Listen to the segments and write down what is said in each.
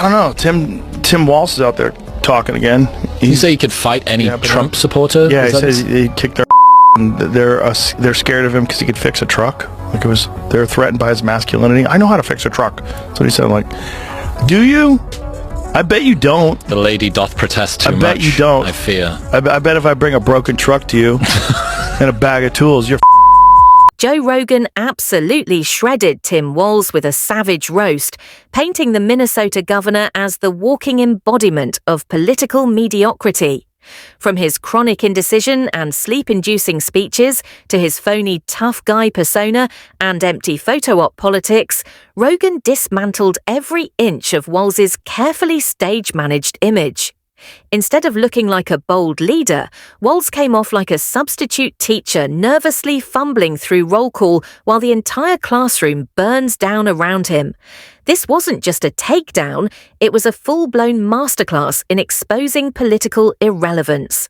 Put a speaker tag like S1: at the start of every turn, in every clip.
S1: don't know. Tim Walz is out there talking again.
S2: Did you say he could fight any Trump supporter?
S1: Yeah, he says he kicked their and they're scared of him because he could fix a truck. Like they're threatened by his masculinity. I know how to fix a truck. That's what he said. Like, do you? I bet you don't.
S2: The lady doth protest too much.
S1: I bet you don't.
S2: I fear.
S1: I bet if I bring a broken truck to you and a bag of tools, you're
S3: Joe Rogan absolutely shredded Tim Walz with a savage roast, painting the Minnesota governor as the walking embodiment of political mediocrity. From his chronic indecision and sleep-inducing speeches to his phony tough guy persona and empty photo op politics, Rogan dismantled every inch of Walz's carefully stage-managed image. Instead of looking like a bold leader, Walz came off like a substitute teacher nervously fumbling through roll call while the entire classroom burns down around him. This wasn't just a takedown, it was a full-blown masterclass in exposing political irrelevance.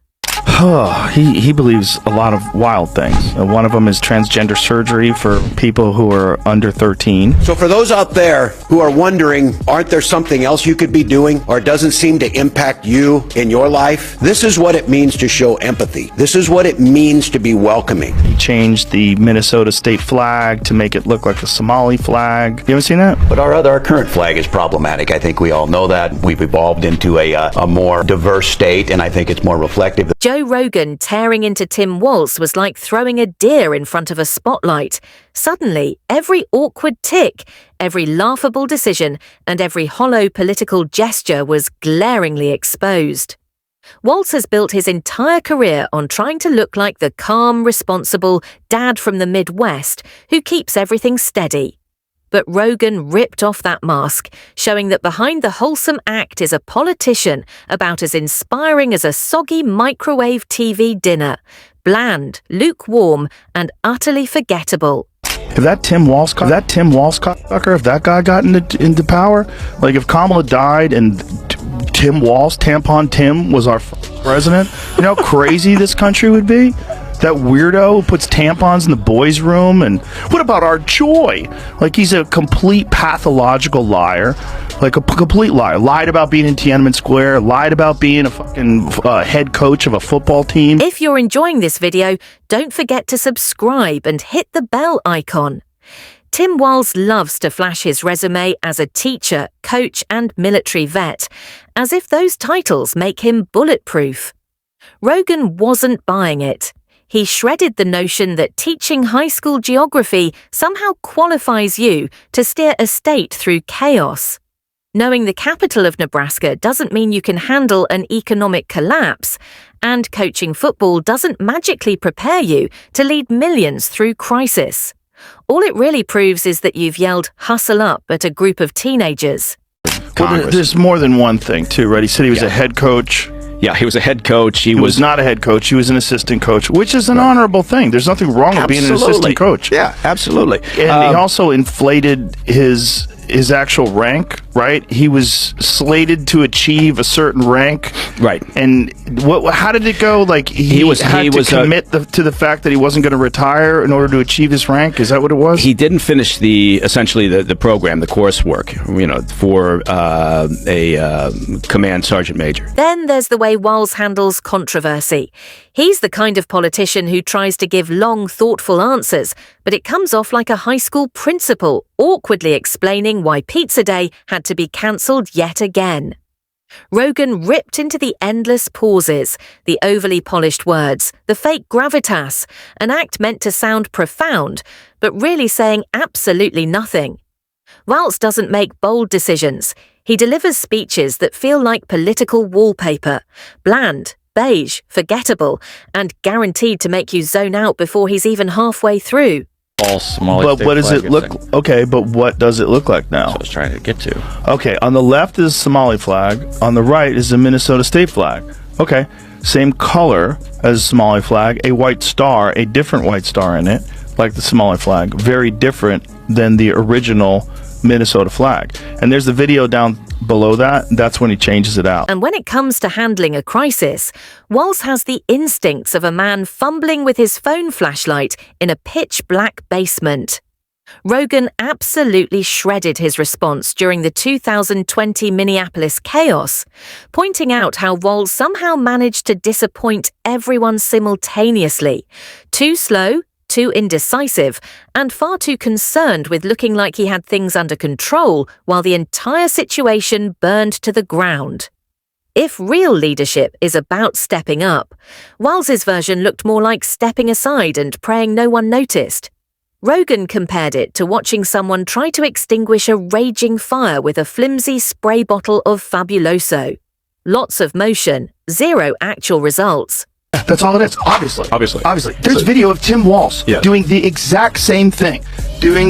S1: He believes a lot of wild things. One of them is transgender surgery for people who are under 13.
S4: So for those out there who are wondering, aren't there something else you could be doing or doesn't seem to impact you in your life? This is what it means to show empathy. This is what it means to be welcoming.
S1: He changed the Minnesota state flag to make it look like the Somali flag. You haven't seen that?
S4: But our current flag is problematic. I think we all know that. We've evolved into a more diverse state, and I think it's more reflective.
S3: Joe Rogan tearing into Tim Walz was like throwing a deer in front of a spotlight. Suddenly, every awkward tick, every laughable decision, and every hollow political gesture was glaringly exposed. Walz has built his entire career on trying to look like the calm, responsible dad from the Midwest who keeps everything steady. But Rogan ripped off that mask, showing that behind the wholesome act is a politician about as inspiring as a soggy microwave TV dinner, bland, lukewarm, and utterly forgettable.
S1: If that Tim Walz cocksucker, if that guy got into power, like if Kamala died and Tim Walz, Tampon Tim, was our president, you know how crazy this country would be? That weirdo who puts tampons in the boys' room, and what about our joy? Like he's a complete pathological liar, like a complete liar. Lied about being in Tiananmen Square, lied about being a fucking head coach of a football team.
S3: If you're enjoying this video, don't forget to subscribe and hit the bell icon. Tim Walz loves to flash his resume as a teacher, coach, and military vet, as if those titles make him bulletproof. Rogan wasn't buying it. He shredded the notion that teaching high school geography somehow qualifies you to steer a state through chaos. Knowing the capital of Nebraska doesn't mean you can handle an economic collapse, and coaching football doesn't magically prepare you to lead millions through crisis. All it really proves is that you've yelled "hustle up" at a group of teenagers.
S1: Well, there's more than one thing, too, right? He said he was a head coach.
S5: Yeah, he was a head coach. He
S1: was not a head coach. He was an assistant coach, which is an honorable thing. There's nothing wrong with being an assistant coach.
S5: Yeah, absolutely.
S1: And he also inflated his actual rank, right? He was slated to achieve a certain rank,
S5: right?
S1: And how did it go? Like he had to commit to the fact that he wasn't going to retire in order to achieve his rank. Is that what it was?
S5: He didn't finish essentially the program, the coursework, for a command sergeant major.
S3: Then there's the way Walz handles controversy. He's the kind of politician who tries to give long, thoughtful answers, but it comes off like a high school principal awkwardly explaining why Pizza Day had to be cancelled yet again. Rogan ripped into the endless pauses, the overly polished words, the fake gravitas, an act meant to sound profound, but really saying absolutely nothing. Walz doesn't make bold decisions. He delivers speeches that feel like political wallpaper, bland, beige, forgettable, and guaranteed to make you zone out before he's even halfway through.
S1: But what does it look? Okay, but what does it look like now?
S5: That's what I was trying to get to.
S1: Okay, on the left is the Somali flag. On the right is the Minnesota state flag. Okay, same color as the Somali flag. A white star, a different white star in it, like the Somali flag. Very different than the original Minnesota flag. And there's the video down below that. That's when he changes it out.
S3: And when it comes to handling a crisis, Walz has the instincts of a man fumbling with his phone flashlight in a pitch-black basement. Rogan absolutely shredded his response during the 2020 Minneapolis chaos, pointing out how Walz somehow managed to disappoint everyone simultaneously, too slow, too indecisive, and far too concerned with looking like he had things under control while the entire situation burned to the ground. If real leadership is about stepping up, Walz's version looked more like stepping aside and praying no one noticed. Rogan compared it to watching someone try to extinguish a raging fire with a flimsy spray bottle of Fabuloso. Lots of motion, zero actual results.
S1: That's all it is, obviously.
S5: Obviously.
S1: There's video of Tim Walz
S5: Yeah.
S1: doing the exact same thing.
S5: Right.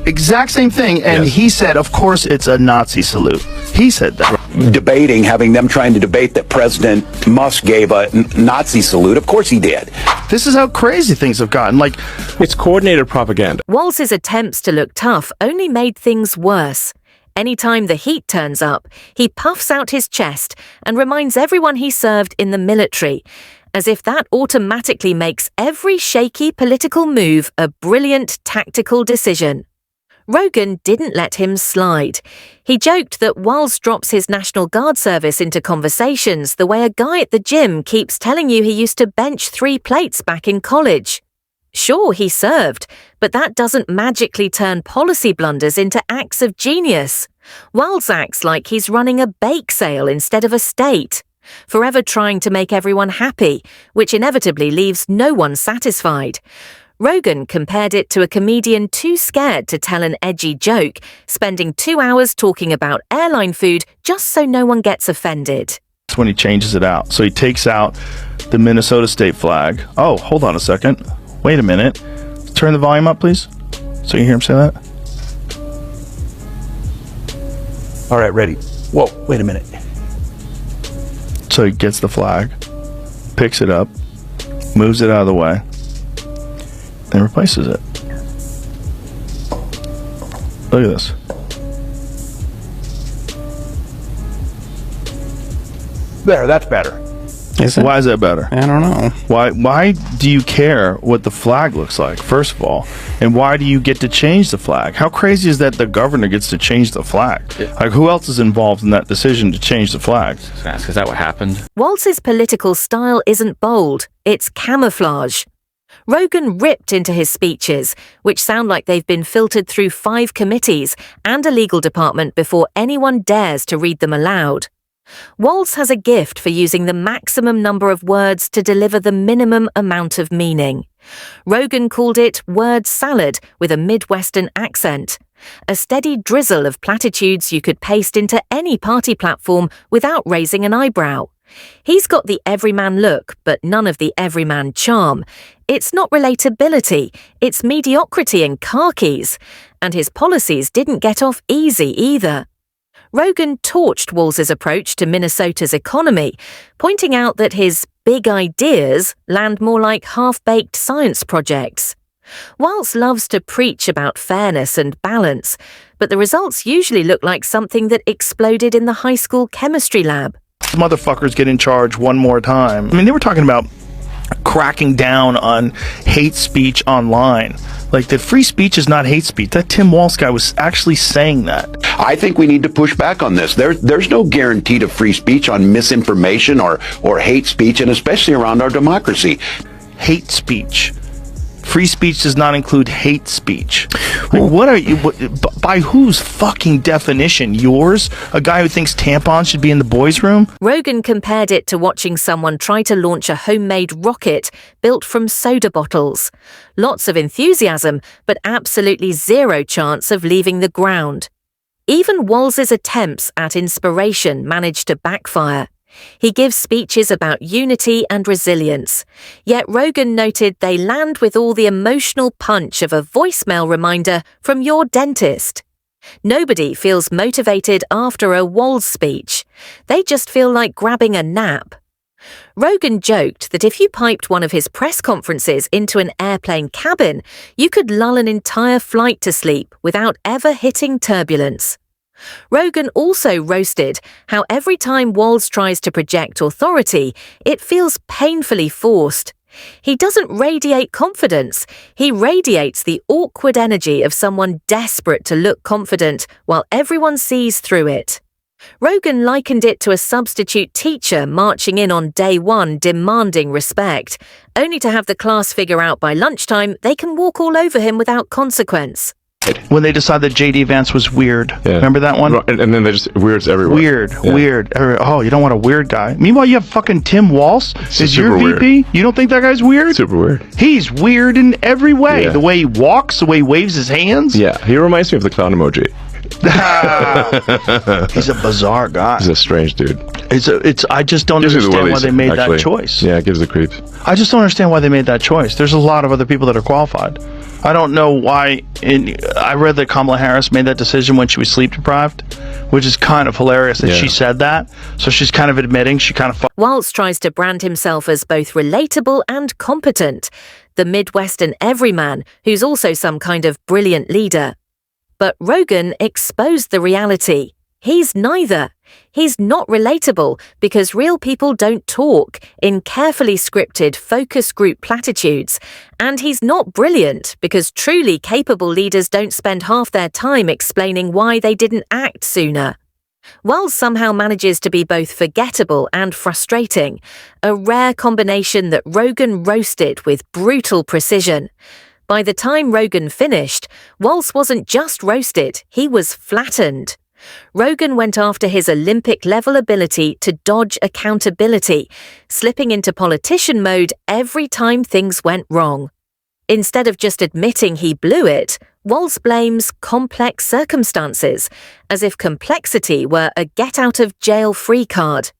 S1: Exact same thing, and
S5: Yes.
S1: he said, of course, it's a Nazi salute. He said that.
S4: Having them trying to debate that President Musk gave a Nazi salute. Of course he did.
S1: This is how crazy things have gotten. Like,
S5: It's coordinated propaganda.
S3: Walz's attempts to look tough only made things worse. Anytime the heat turns up, he puffs out his chest and reminds everyone he served in the military, as if that automatically makes every shaky political move a brilliant tactical decision. Rogan didn't let him slide. He joked that Walz drops his National Guard service into conversations the way a guy at the gym keeps telling you he used to bench 3 plates back in college. Sure, he served, but that doesn't magically turn policy blunders into acts of genius. Walz acts like he's running a bake sale instead of a state, forever trying to make everyone happy, which inevitably leaves no one satisfied. Rogan compared it to a comedian too scared to tell an edgy joke, spending 2 hours talking about airline food just so no one gets offended.
S1: that's when he changes it out. So he takes out the Minnesota state flag. Oh, hold on a second. Wait a minute. Turn the volume up, please, so you hear him say that.
S4: All right, ready. Whoa, wait a minute.
S1: So he gets the flag, picks it up, moves it out of the way, and replaces it. Look at this.
S4: There, that's better.
S6: Is it?
S1: Why is that better?
S6: I don't know.
S1: Why do you care what the flag looks like, first of all? And why do you get to change the flag? How crazy is that the governor gets to change the flag? Like, who else is involved in that decision to change the flag?
S2: Is that what happened?
S3: Walz's political style isn't bold, it's camouflage. Rogan ripped into his speeches, which sound like they've been filtered through 5 committees and a legal department before anyone dares to read them aloud. Walz has a gift for using the maximum number of words to deliver the minimum amount of meaning. Rogan called it word salad with a Midwestern accent, a steady drizzle of platitudes you could paste into any party platform without raising an eyebrow. He's got the everyman look, but none of the everyman charm. It's not relatability, it's mediocrity in khakis, and his policies didn't get off easy either. Rogan torched Walz's approach to Minnesota's economy, pointing out that his big ideas land more like half-baked science projects. Walz loves to preach about fairness and balance, but the results usually look like something that exploded in the high school chemistry lab.
S1: Motherfuckers get in charge one more time. I mean, they were talking about cracking down on hate speech online. Like, that free speech is not hate speech. That Tim Walz guy was actually saying that.
S4: I think we need to push back on this. There's no guarantee to free speech on misinformation or hate speech, and especially around our democracy.
S1: Hate speech. Free speech does not include hate speech. Like, what are you, by whose fucking definition? Yours? A guy who thinks tampons should be in the boys' room?
S3: Rogan compared it to watching someone try to launch a homemade rocket built from soda bottles. Lots of enthusiasm, but absolutely zero chance of leaving the ground. Even Walz's attempts at inspiration managed to backfire. He gives speeches about unity and resilience, yet Rogan noted they land with all the emotional punch of a voicemail reminder from your dentist. Nobody feels motivated after a Walz speech. They just feel like grabbing a nap. Rogan joked that if you piped one of his press conferences into an airplane cabin, you could lull an entire flight to sleep without ever hitting turbulence. Rogan also roasted how every time Walz tries to project authority, it feels painfully forced. He doesn't radiate confidence. He radiates the awkward energy of someone desperate to look confident while everyone sees through it. Rogan likened it to a substitute teacher marching in on day one demanding respect, only to have the class figure out by lunchtime they can walk all over him without consequence.
S1: When they decided that J.D. Vance was weird.
S6: Yeah.
S1: Remember that one?
S6: And then they just weirds everywhere.
S1: Weird. Oh, you don't want a weird guy. Meanwhile, you have fucking Tim Walz. Is your VP?
S6: Weird.
S1: You don't think that guy's weird?
S6: Super weird.
S1: He's weird in every way.
S6: Yeah.
S1: The way he walks, the way he waves his hands.
S6: Yeah, he reminds me of the clown emoji.
S1: He's a bizarre guy.
S6: He's a strange dude.
S1: I just don't
S6: Gives you the
S1: understand why
S6: willies,
S1: they made
S6: actually.
S1: that choice.
S6: Yeah, it gives the creeps.
S1: I just don't understand why they made that choice. There's a lot of other people that are qualified. I don't know why. I read that Kamala Harris made that decision when she was sleep deprived, which is kind of hilarious that she said that. So she's kind of admitting she kind of
S3: Walz tries to brand himself as both relatable and competent, the Midwestern everyman who's also some kind of brilliant leader. But Rogan exposed the reality. He's neither. He's not relatable because real people don't talk in carefully scripted focus group platitudes, and he's not brilliant because truly capable leaders don't spend half their time explaining why they didn't act sooner. Walz somehow manages to be both forgettable and frustrating, a rare combination that Rogan roasted with brutal precision. By the time Rogan finished, Walz wasn't just roasted, he was flattened. Rogan went after his Olympic-level ability to dodge accountability, slipping into politician mode every time things went wrong. Instead of just admitting he blew it, Walz blames complex circumstances, as if complexity were a get-out-of-jail-free card.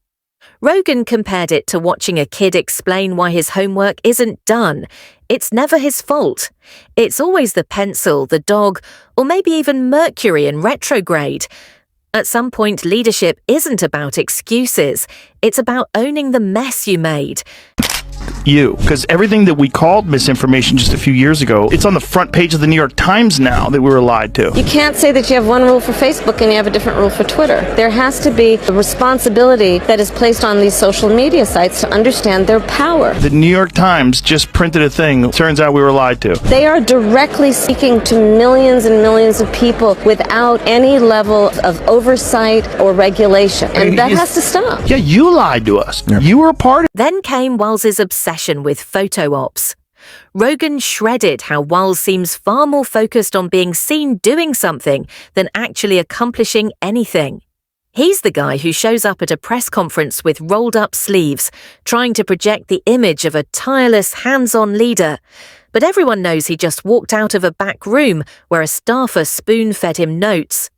S3: Rogan compared it to watching a kid explain why his homework isn't done. It's never his fault. It's always the pencil, the dog, or maybe even Mercury in retrograde. At some point, leadership isn't about excuses. It's about owning the mess you made.
S1: because everything that we called misinformation just a few years ago, it's on the front page of the New York Times now that we were lied to.
S7: You can't say that you have one rule for Facebook and you have a different rule for Twitter. There has to be a responsibility that is placed on these social media sites to understand their power.
S1: The New York Times just printed a thing. Turns out we were lied to.
S7: They are directly speaking to millions and millions of people without any level of oversight or regulation. And that has to stop.
S1: Yeah, you lied to us. Yeah. You were a part of it.
S3: Then came Walz's obsession with photo ops. Rogan shredded how Walz seems far more focused on being seen doing something than actually accomplishing anything. He's the guy who shows up at a press conference with rolled-up sleeves, trying to project the image of a tireless, hands-on leader. But everyone knows he just walked out of a back room where a staffer spoon-fed him notes.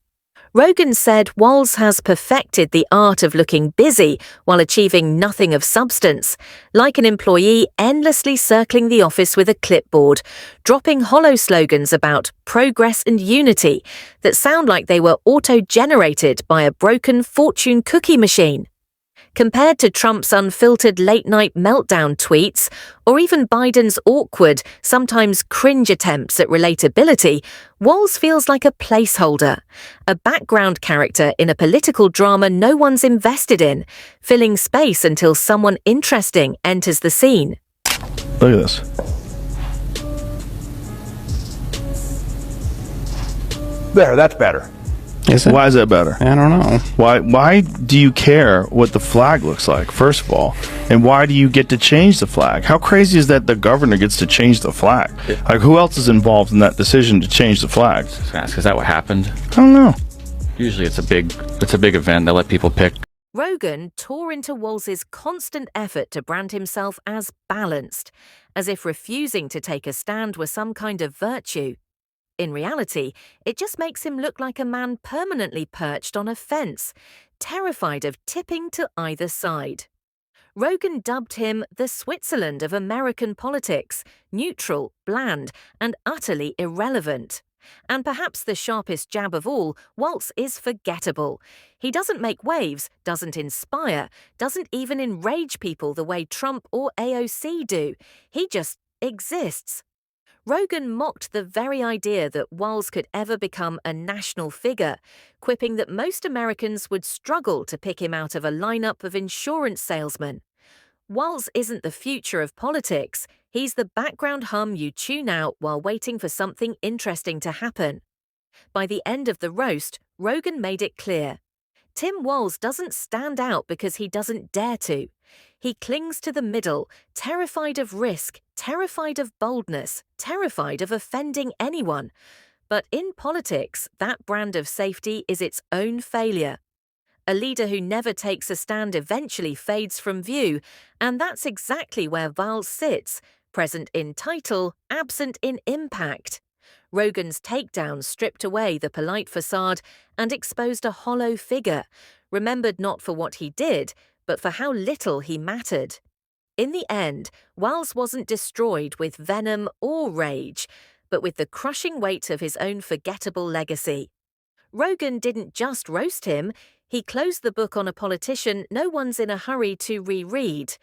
S3: Rogan said Walz has perfected the art of looking busy while achieving nothing of substance, like an employee endlessly circling the office with a clipboard, dropping hollow slogans about progress and unity that sound like they were auto-generated by a broken fortune cookie machine. Compared to Trump's unfiltered late-night meltdown tweets, or even Biden's awkward, sometimes cringe attempts at relatability, Walz feels like a placeholder, a background character in a political drama no one's invested in, filling space until someone interesting enters the scene.
S1: Look at this. There, that's better.
S8: Is it?
S1: Why is that better?
S8: I don't know.
S1: Why do you care what the flag looks like, first of all? And why do you get to change the flag? How crazy is that the governor gets to change the flag? Like, who else is involved in that decision to change the flag?
S2: Is that what happened?
S1: I don't know.
S2: Usually it's a big event. They let people pick.
S3: Rogan tore into Walz's constant effort to brand himself as balanced, as if refusing to take a stand were some kind of virtue. In reality, it just makes him look like a man permanently perched on a fence, terrified of tipping to either side. Rogan dubbed him the Switzerland of American politics, neutral, bland, and utterly irrelevant. And perhaps the sharpest jab of all, Walz is forgettable. He doesn't make waves, doesn't inspire, doesn't even enrage people the way Trump or AOC do. He just exists. Rogan mocked the very idea that Walz could ever become a national figure, quipping that most Americans would struggle to pick him out of a lineup of insurance salesmen. Walz isn't the future of politics, he's the background hum you tune out while waiting for something interesting to happen. By the end of the roast, Rogan made it clear. Tim Walz doesn't stand out because he doesn't dare to. He clings to the middle, terrified of risk, terrified of boldness, terrified of offending anyone. But in politics, that brand of safety is its own failure. A leader who never takes a stand eventually fades from view, and that's exactly where Walz sits, present in title, absent in impact. Rogan's takedown stripped away the polite facade and exposed a hollow figure, remembered not for what he did, but for how little he mattered. In the end, Walz wasn't destroyed with venom or rage, but with the crushing weight of his own forgettable legacy. Rogan didn't just roast him, he closed the book on a politician no one's in a hurry to reread.